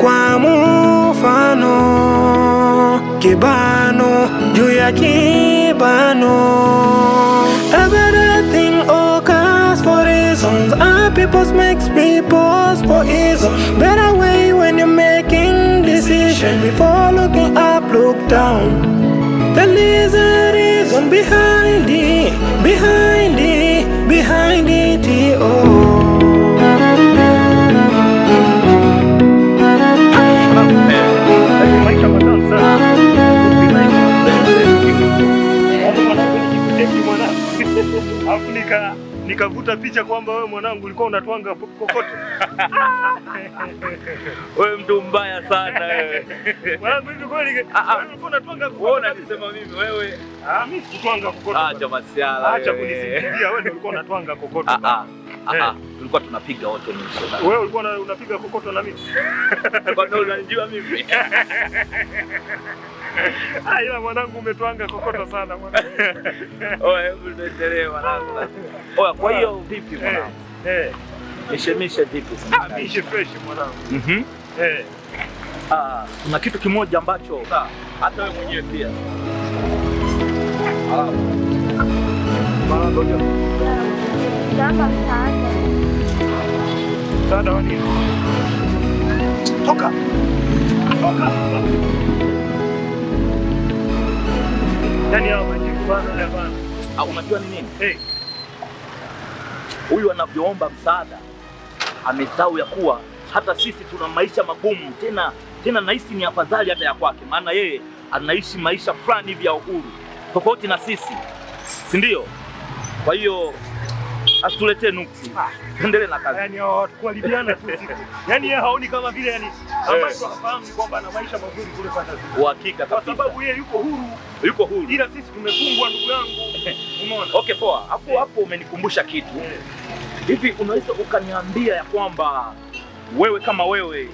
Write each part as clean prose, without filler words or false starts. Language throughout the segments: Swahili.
kwa mfano, kibano juu ya kibano. Everything occurs for reasons, our peoples makes people's poison. Better way when you're making decision, before looking up, look down. There is a reason behind it, oh. Nikavuta picha kwamba wewe mwanangu ulikuwa unatwanga kokoto. Wewe mtu mbaya sana wewe. Mwanangu hivi kweli ulikuwa unatwanga kokoto? Wewe unasema mimi wewe? Mimi sikutwanga kokoto. Acha masiala. Acha kunisingizia wewe ndio ulikuwa unatwanga kokoto. Tulikuwa tunapiga wote mwisho. Wewe ulikuwa unapiga kokoto na mimi? Kwa nini unanijua mimi? Ila mwanangu umetwanga kokoto sana mwanangu. Oe, hebu tuendelee mwanangu. Oe, kwa hiyo vipi mwanangu? Mishemishe vipi sasa? Mishe fresh mwanangu. Kuna kitu kimoja ambacho hata wewe mwenyewe pia. Mwanangu ndio. Naomba msaada. Msaada wa nini? Toka. Yaani hao majibu bana. Unajua ni nini? Huyu anavyoomba msaada amesahau ya kuwa hata sisi tuna maisha magumu, tena nahisi ni afadhali hata ya kwake, maana yeye anaishi maisha fulani hivi ya uhuru tofauti na sisi, si ndio? Kwa hiyo asituletee nuksi. Endelee na kazi. Yaani hao watu kualibiana tu siku. Yaani yeye haoni kama vile ambacho hafahamu ni kwamba ana maisha mazuri kule pata. Uhakika kabisa. Kwa sababu yeye yuko huru. Ila sisi tumefungwa ndugu yangu. Umeona? Okay, poa. Hapo umenikumbusha kitu. Hivi unaweza ukaniambia ya kwamba wewe kama wewe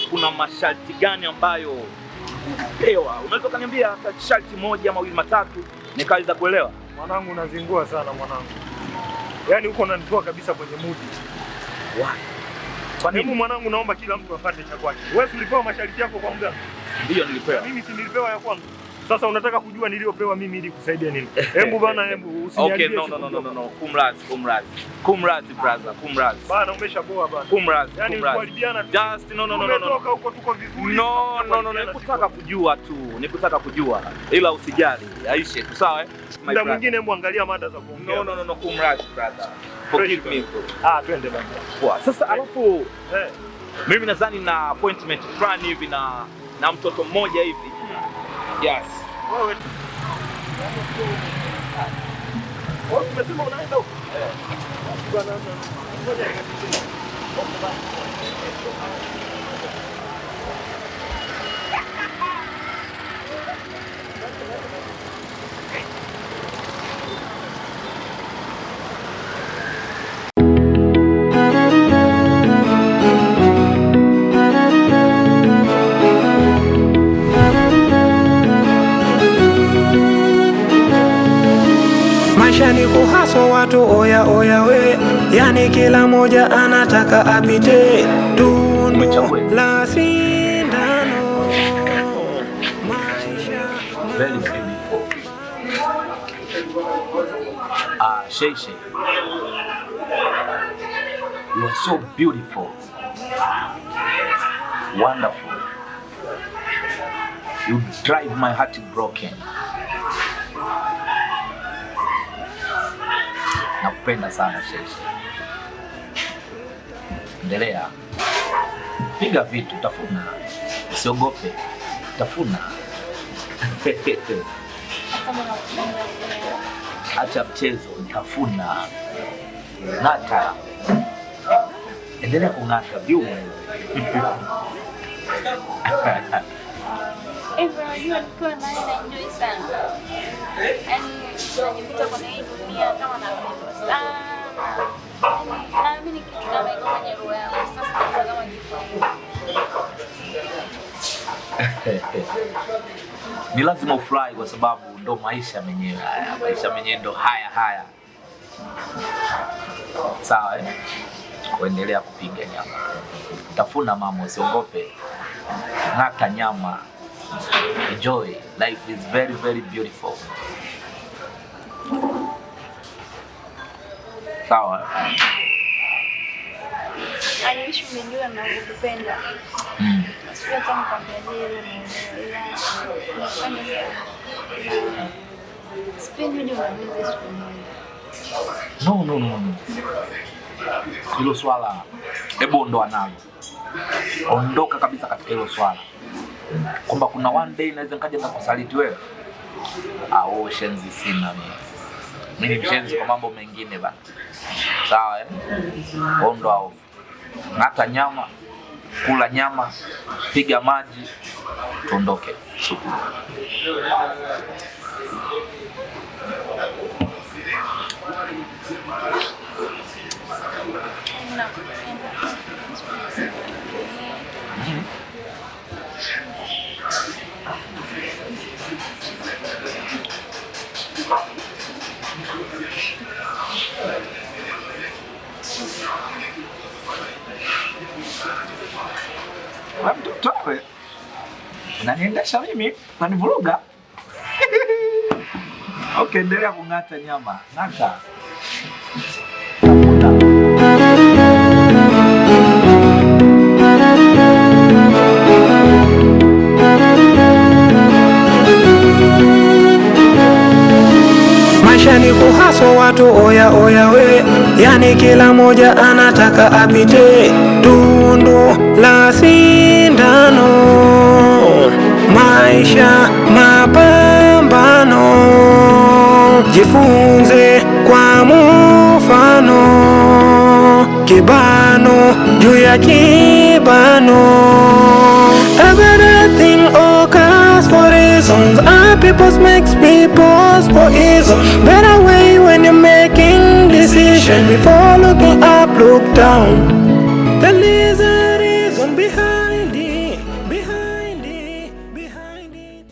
kuna masharti gani ambayo upewa? Unaweza ukaniambia hata sharti moja ama mawili matatu nikaweza kuelewa? Mwanangu unazingua sana mwanangu. Yaani uko unanitoa kabisa kwenye mood. Why? Kwa nini? Hebu mwanangu naomba kila mtu afuate cha kwake. Wewe ulipewa masharti yako kwa muda? Ndio nilipewa. Mimi si nilipewa ya kwangu. Sasa unataka kujua niliopewa mimi ili kusaidia nini? Hebu bana, usiniambie. Okay, no. Kumrazi brother, kumrazi. Bana umeshaboa bana. Kumrazi. Yaani kualibiana tu. Just no. Umetoka huko tuko vizuri. No, nikutaka kujua tu. Ila usijali, aishe tu, sawa? Muda mwingine hebu angalia mada za kuongea. No, kumrazi brother. Forgive me. Twende bana. Poa. Sasa alafu mimi nadhani na appointment fulani hivi na mtoto mmoja hivi. Yes. Wewe umesema unaenda huko? Bwana ngoja nikatikie. Maisha ni kuhaso watu oya we, yani kila moja anataka apite tundu la sindano. Maisha very beautiful. Sheishe, you are so beautiful, wonderful. You drive my heart broken. Nakupenda sana Sheishe. Endelea. Piga vitu, tafuna. Usiogope. Tafuna. Acha mchezo, tafuna. Ng'ata. Endelea kung'ata vyuma. Unajua nikiwa naye naenjoy sana. Yaani najikuta kwenye hii dunia kama napendwa sana. Naamini kitu kama iko kwenye roho yangu. Sasa kama ni lazima ufurahi kwa sababu ndo maisha yenyewe haya. Maisha yenyewe ndo haya. Sawa Kuendelea kupiga nyama. Tafuna mama, usiogope. ng'ata nyama, enjoy. Life is very very beautiful. Sawa. I wish umejua nakupenda. Sio kama kwambia leo nakupenda. Sipendi ndio unaweza siku. No. Hilo swala hebu ondoa nalo. Ondoka kabisa katika hilo swala. Kwamba kuna one day naweza nikaja nikakusaliti wewe. Shenzi sina mimi. Mimi ni mshenzi kwa mambo mengine bana. Sawa Ondoa hofu. Ng'ata nyama, kula nyama, piga maji, tuondoke. Mtoto wewe unaniendesha mimi, unanivuruga. Okay, endelea kung'ata nyama. Ng'ata. Maisha ni kuhaso watu oya we, yani kila moja anataka apite tundu la sindano. Maisha mapambano, jifunze kwa mfano. Kibano juu ya kibano, everything occurs for reasons, and people's makes people's poison. Better way when you're making decisions, before looking up, look down. There is a reason behind it, behind it, behind it.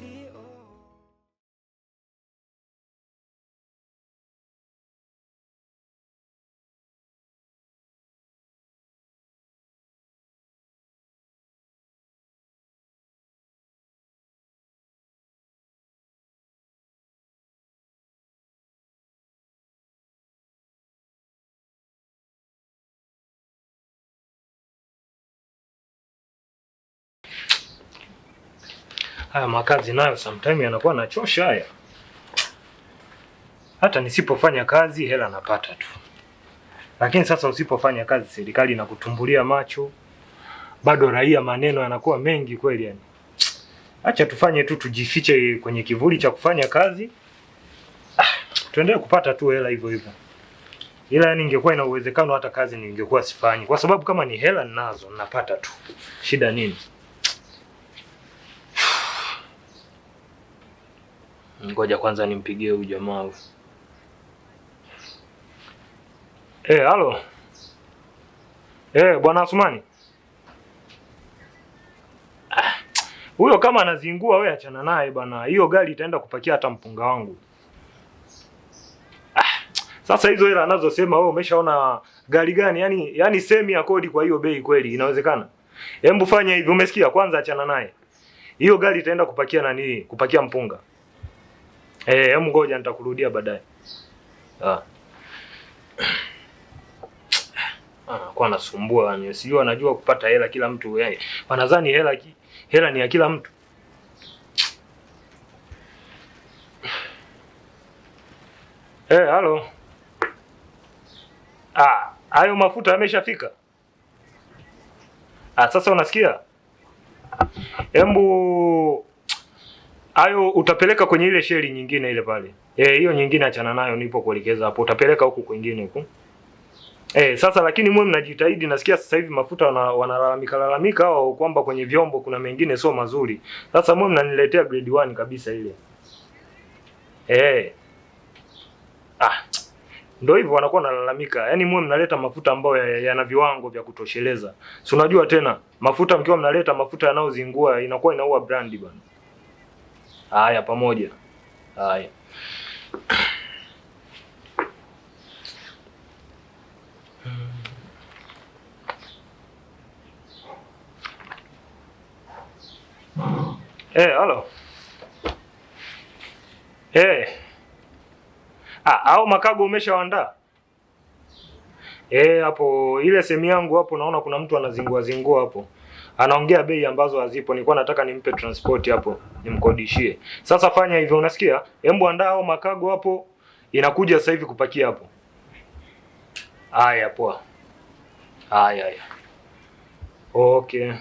Haya makazi nayo sometimes yanakuwa nachosha haya. Hata nisipofanya kazi hela napata tu. Lakini sasa usipofanya kazi serikali inakutumbulia macho. Bado raia maneno yanakuwa mengi kweli yani. Acha tufanye tu, tujifiche kwenye kivuli cha kufanya kazi. Tuendelee kupata tu hela hivyo hivyo. Ila yani ingekuwa ina uwezekano hata kazi ningekuwa sifanyi. Kwa sababu kama ni hela ninazo napata tu. Shida nini? Ngoja kwanza nimpigie huyu jamaa huyu. Halo. Bwana Asumani. Huyo kama anazingua wewe achana naye bwana. Hiyo gari itaenda kupakia hata mpunga wangu. Sasa hizo hela anazosema wewe umeshaona gari gani? Yani semi ya kodi kwa hiyo bei kweli inawezekana? Hebu fanya hivi, umesikia? Kwanza achana naye. Hiyo gari itaenda kupakia nani? Kupakia mpunga. Hebu ngoja nitakurudia baadaye. Kwa nasumbua yani. Sio anajua kupata hela kila mtu yeye. Wanadhani hela ni ya kila mtu. Halo. Hayo mafuta yameshafika. Sasa unasikia? Hebu hayo utapeleka kwenye ile sheli nyingine ile pale. Hiyo nyingine achana nayo, nipo kuelekeza hapo. Utapeleka huku kwingine huku. Sasa lakini mwe mnajitahidi, nasikia sasa hivi mafuta wanalalamika au kwamba kwenye vyombo kuna mengine sio mazuri. Sasa mwe mnaniletea grade 1 kabisa ile. Ndio hivyo wanakuwa wanalalamika. Yaani mwe mnaleta mafuta ambayo yana viwango vya kutosheleza. Si unajua tena, mafuta mkiwa mnaleta mafuta yanayozingua inakuwa inaua brandi bwana. Haya pamoja. Haya. Halo. Au makago umeshaandaa? Hapo ile sehemu yangu hapo naona kuna mtu anazingua hapo. Anaongea bei ambazo hazipo. Nilikuwa nataka nimpe transport hapo, nimkodishie. Sasa fanya hivyo, unasikia? Hebu andaa au makago hapo. Inakuja sasa hivi kupakia hapo. Haya poa. Haya. Okay.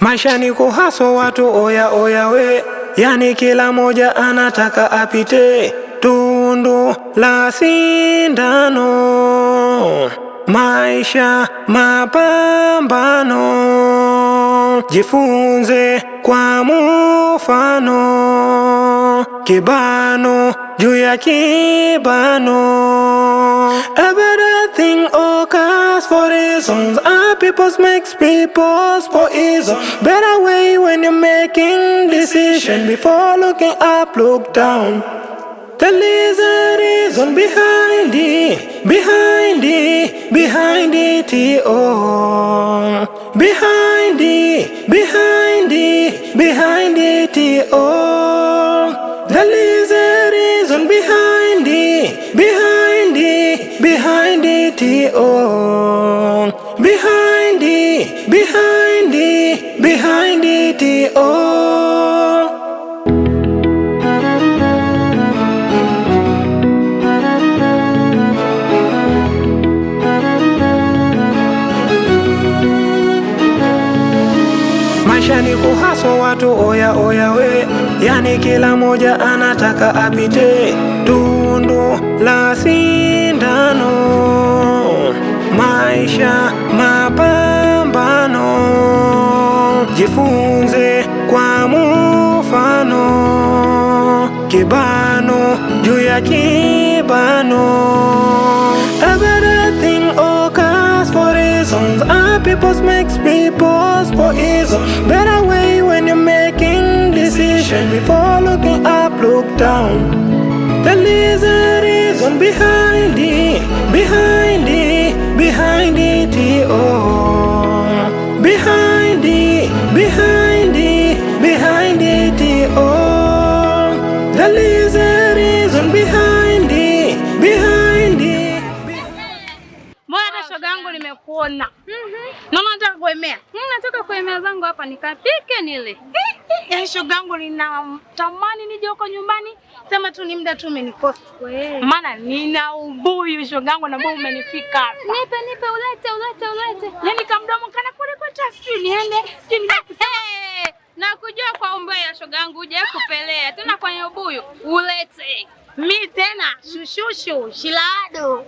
Maisha ni kuhaso watu oya we, yani kila moja anataka apite tundu la sindano. Maisha mapambano, jifunze kwa mfano. Kibano juu ya kibano, everything occurs for reasons. Our peoples makes people's poison. Better way when you're making decision. Before looking up, look down. There is a reason behind it, behind it, behind it, oh. Behind it, behind it, behind it, oh. There is a reason behind it, behind it, behind it, oh. Behind it, behind it, behind it, oh. Maisha ni kuhaso watu oya we, yani kila moja anataka apite tundu la sindano. Maisha mapambano, jifunze kwa mfano. Kibano juu ya kibano, everything occurs for reasons. Our peoples makes people's poison. Better way when you're making decision. Before looking up, look down. There is a reason behind it, behind it, behind it, oh. Behind it, behind it, behind it, oh. There is a reason behind it, behind it. Mbona shoga yangu nimekuona? Naona nataka kuemea. Nataka kuemea zangu hapa nikapike nile. Ya shoga yangu ninatamani nije huko nyumbani. Sema tu ni muda tu umenikosa. Maana nina ubuyu shoga yangu na mbona umenifika. Nipe ulete. Yaani kamdomo kana kule kwa tasiri niende. Na kujua kwa umbea shoga yangu uje kupelea. Tena kwenye ubuyu ulete. Mi tena shushushu shilado.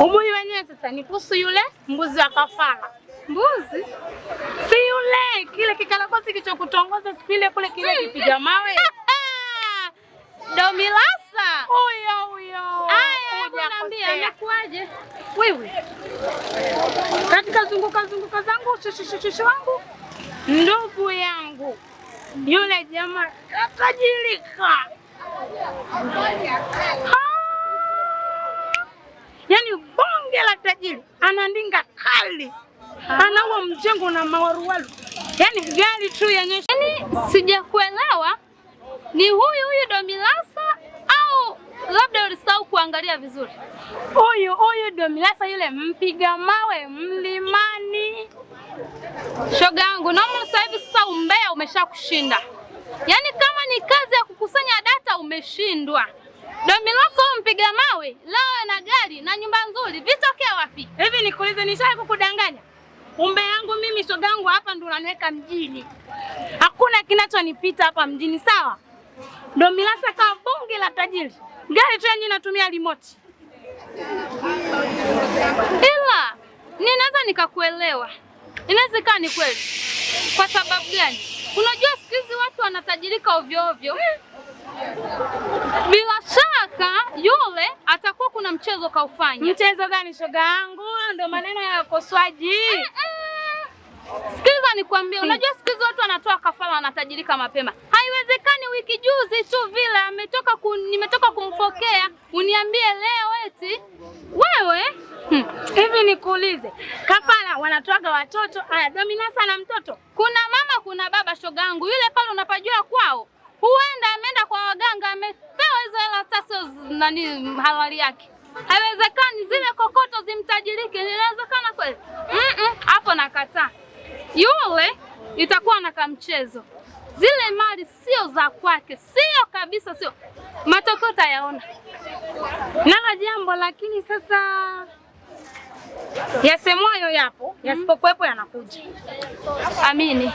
Ubuyu wenyewe sasa ni kuhusu yule mbuzi wa kafara. Mbuzi? Si yule kile kikalakosi kilichokutongoza siku ile kule kile kipiga mawe. Domilasa. Huyo. Aya, hebu niambie amekuaje? Wewe. Katika zunguka zangu shushu wangu. Ndugu yangu. Yule jamaa katajirika. Yaani bonge la tajiri, anandinga kali. Anaua mjengo na mawaruwaru. Yaani gari tu yenyewe. Yaani sijakuelewa. Ni huyu Domilasa au labda ulisahau kuangalia vizuri? Huyu Domilasa yule mpiga mawe mlimani. Shoga yangu, naona sasa hivi sasa umbea umeshakushinda. Yaani kama ni kazi ya kukusanya data umeshindwa. Domilasa mpiga mawe, leo na gari na nyumba nzuri, vitokea wapi? Hivi nikuulize nishaje kukudanganya? Umbea yangu mimi shoga yangu hapa ndo unaniweka mjini. Hakuna kinachonipita hapa mjini, sawa? Domilasa kama bonge la tajiri. Gari tu yenyewe inatumia remote. Ila ninaweza nikakuelewa. Inawezekana ni kweli. Kwa sababu gani? Unajua siku hizi watu wanatajirika ovyo ovyo. Bila shaka yule atakuwa kuna mchezo kaufanya. Mchezo gani shoga yangu? Ndio maneno ya wakoswaji. Sikiliza nikwambie, unajua siku hizi watu wanatoa kafara wanatajirika mapema. Haiwezekani wiki juzi tu vile nimetoka kumpokea uniambie leo eti wewe Hivi nikuulize, kafara wanatoaga watoto? Aya, Dominasa na mtoto. Kuna mama kuna baba, shogangu. Yule pale unapajua kwao. Huenda ameenda kwa waganga, amepewa hizo hela sasa nani halali yake. Haiwezekani zile kokoto zimtajirike. Inawezekana kweli? Hapo nakataa. Yule itakuwa na kamchezo. Zile mali sio za kwake, sio kabisa, sio. Matokeo tayaona. Nala jambo, lakini sasa yasemwayo yapo, yasipokuwepo yanakuja. Amini.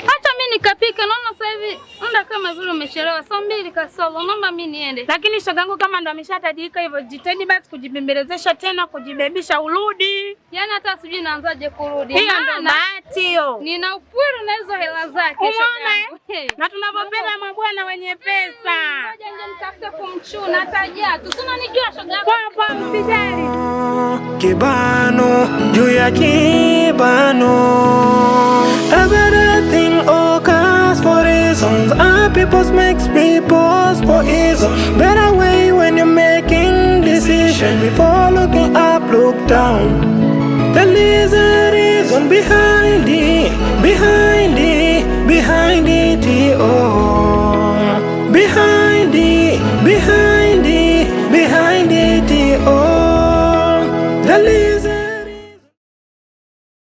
Hata mimi nikapika, naona sasa hivi muda kama vile umechelewa, saa 2 kasoro, naomba mimi niende. Lakini shogangu kama ndo ameshatajika hivyo, jitahidi basi kujibembelezesha tena, kujibebisha urudi. Yaani hata sijui naanzaje kurudi. Hiyo ndo bahati hiyo. Nina upwiri na hizo hela zake shogangu. Na tunapopenda mabwana wenye pesa. Ngoja nje nitafute kumchuna hata jatu. Si unanijua shogangu. Kwa msijali. Kibano, juu ya kibano. Everything occurs for reasons. Our peoples makes people's poison. Better way when you're making decisions. Before looking up, look down. There is a reason behind it. Behind